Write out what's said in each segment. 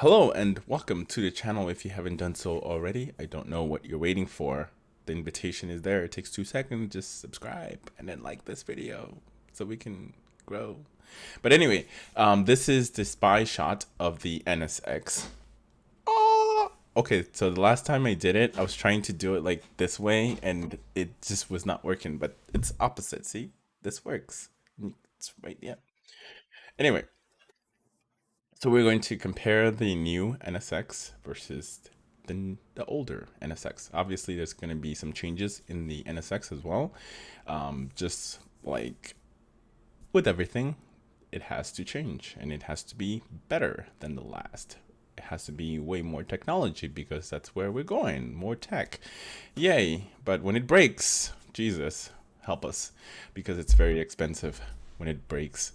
Hello and welcome to the channel if you haven't done so already. I don't know what you're waiting for. The invitation is there. It takes 2 seconds. Just subscribe and then like this video so we can grow. But anyway, this is the spy shot of the NSX. Oh, okay, so the last time I did it, I was trying to do it like this way and it just was not working, but it's opposite. See, this works. It's right, yeah. Anyway, so we're going to compare the new NSX versus the older NSX. Obviously, there's going to be some changes in the NSX as well. Just like with everything, it has to change and it has to be better than the last. It has to be way more technology because that's where we're going. More tech. Yay. But when it breaks, Jesus, help us because it's very expensive when it breaks.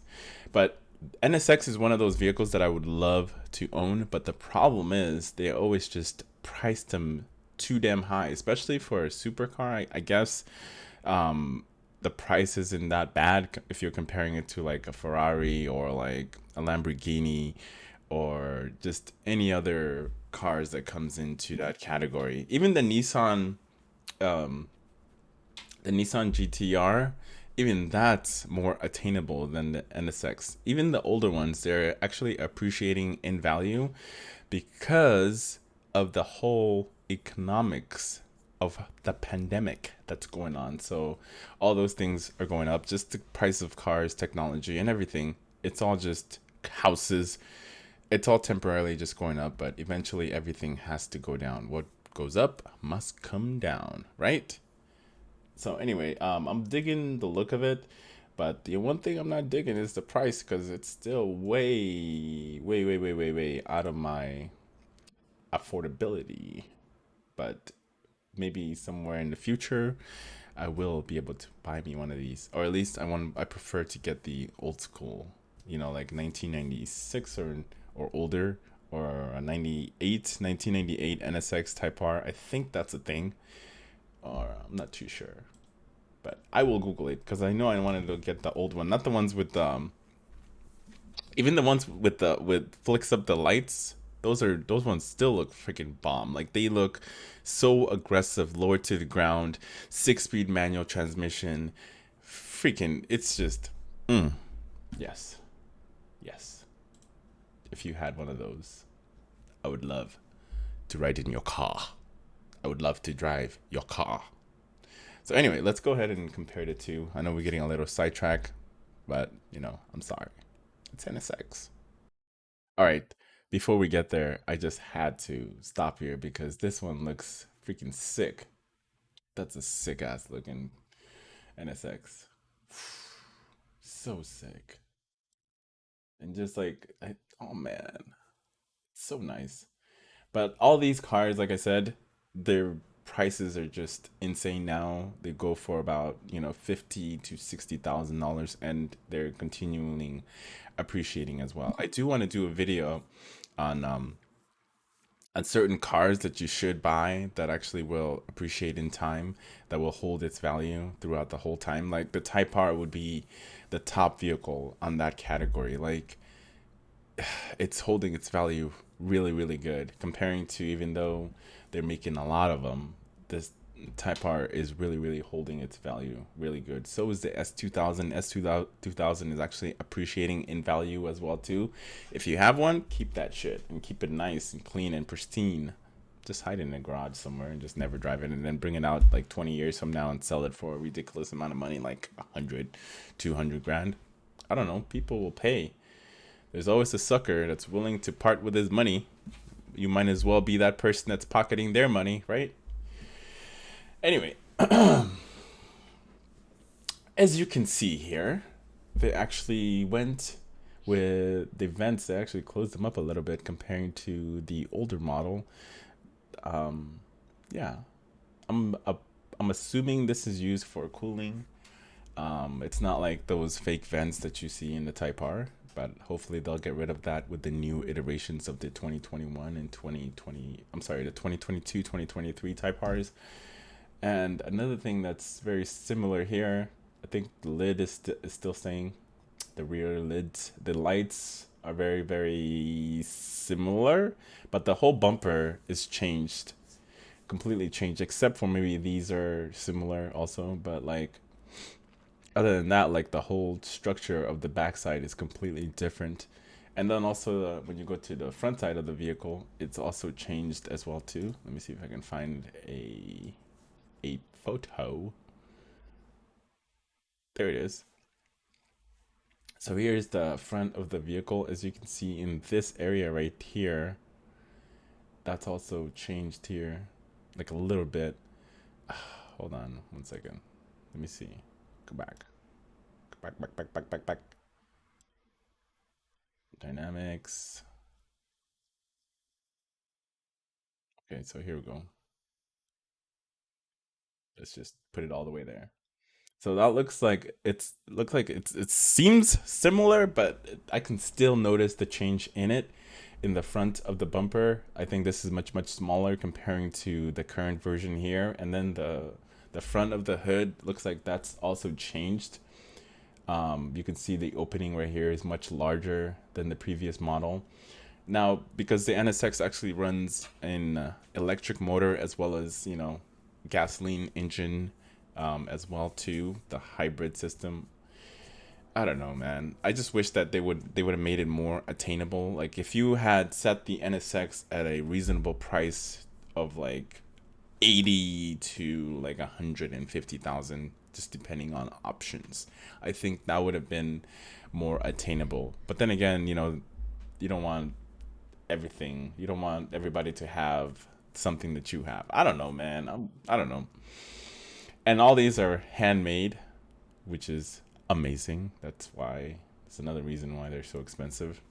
But NSX is one of those vehicles that I would love to own, but the problem is they always just price them too damn high, especially for a supercar. I guess the price isn't that bad if you're comparing it to like a Ferrari or like a Lamborghini or just any other cars that comes into that category. Even the Nissan GTR, even that's more attainable than the NSX. Even the older ones, they're actually appreciating in value because of the whole economics of the pandemic that's going on. So all those things are going up. Just the price of cars, technology, and everything. It's all just houses. It's all temporarily just going up, but eventually everything has to go down. What goes up must come down, right? So anyway, I'm digging the look of it, but the one thing I'm not digging is the price because it's still way out of my affordability. But maybe somewhere in the future, I will be able to buy me one of these, or at least I prefer to get the old school, like 1996 or older, or a 1998 NSX Type R. I think that's a thing, or I'm not too sure. But I will Google it because I know I wanted to get the old one, not the ones with even the ones with the with flicks up the lights. Those ones still look freaking bomb. Like they look so aggressive, lower to the ground, 6-speed manual transmission. Freaking, it's just, yes, yes. If you had one of those, I would love to ride in your car. I would love to drive your car. So anyway, let's go ahead and compare the two. I know we're getting a little sidetracked, but I'm sorry. It's NSX. All right. Before we get there, I just had to stop here because this one looks freaking sick. That's a sick ass looking NSX. So sick. And just like, oh man, so nice. But all these cars, like I said, their prices are just insane now. They go for about, 50 to $60,000 and they're continually appreciating as well. I do want to do a video on certain cars that you should buy that actually will appreciate in time, that will hold its value throughout the whole time. Like the Type R would be the top vehicle on that category. Like it's holding its value really good comparing to, even though they're making a lot of them, this Type R is really holding its value really good. So is the S2000. S2000 is actually appreciating in value as well too. If you have one, keep that shit and keep it nice and clean and pristine. Just hide it in a garage somewhere and just never drive it, and then bring it out like 20 years from now and sell it for a ridiculous amount of money, like 100, 200 grand. I don't know, people will pay. There's always a sucker that's willing to part with his money. You might as well be that person that's pocketing their money, right? Anyway, as you can see here, they actually went with the vents. They actually closed them up a little bit comparing to the older model. Yeah, I'm uh, I'm assuming this is used for cooling. It's not like those fake vents that you see in the Type R, but hopefully they'll get rid of that with the new iterations of the 2021 and 2020. I'm sorry, the 2022, 2023 Type Rs. And another thing that's very similar here, I think the lid is still saying, the rear lids, the lights are very, very similar, but the whole bumper is changed, completely changed, except for maybe these are similar also, but like other than that, like the whole structure of the backside is completely different. And then also when you go to the front side of the vehicle, it's also changed as well too. Let me see if I can find a photo. There it is. So here's the front of the vehicle. As you can see in this area right here, that's also changed here, like a little bit. Hold on one second. Let me see. Go back. Go back, back, back, back, back, back. Dynamics. Okay, so here we go. Let's just put it all the way there. So that looks like it seems similar, but I can still notice the change in it in the front of the bumper. I think this is much smaller comparing to the current version here, and then the front of the hood looks like that's also changed. You can see the opening right here is much larger than the previous model. Now, because the NSX actually runs an electric motor as well as, gasoline engine as well too, the hybrid system. I don't know, man. I just wish that they would have made it more attainable. Like if you had set the NSX at a reasonable price of like 80 to like 150,000, just depending on options, I think that would have been more attainable. But then again, you don't want everything. You don't want everybody to have something that you have. I don't know, man. I don't know. And all these are handmade, which is amazing. That's why it's another reason why they're so expensive.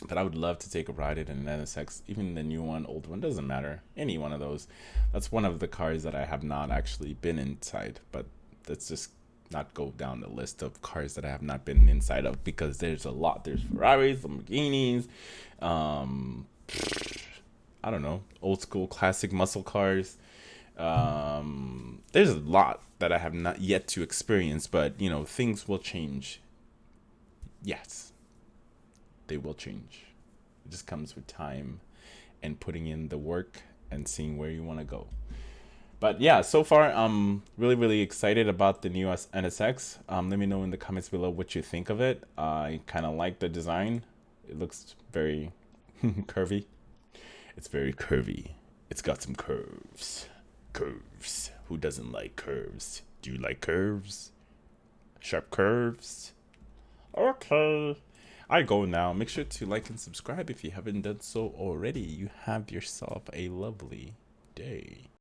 But I would love to take a ride in an NSX, even the new one, old one, doesn't matter. Any one of those. That's one of the cars that I have not actually been inside, but let's just not go down the list of cars that I have not been inside of because there's a lot. There's Ferraris, Lamborghinis, um, I don't know, old school classic muscle cars. There's a lot that I have not yet to experience, but things will change. Yes, they will change. It just comes with time and putting in the work and seeing where you want to go. But yeah, so far I'm really excited about the new NSX. Let me know in the comments below what you think of it. I kind of like the design. It looks very curvy. It's very curvy. It's got some curves. Curves. Who doesn't like curves? Do you like curves? Sharp curves? Okay. I go now. Make sure to like and subscribe if you haven't done so already. You have yourself a lovely day.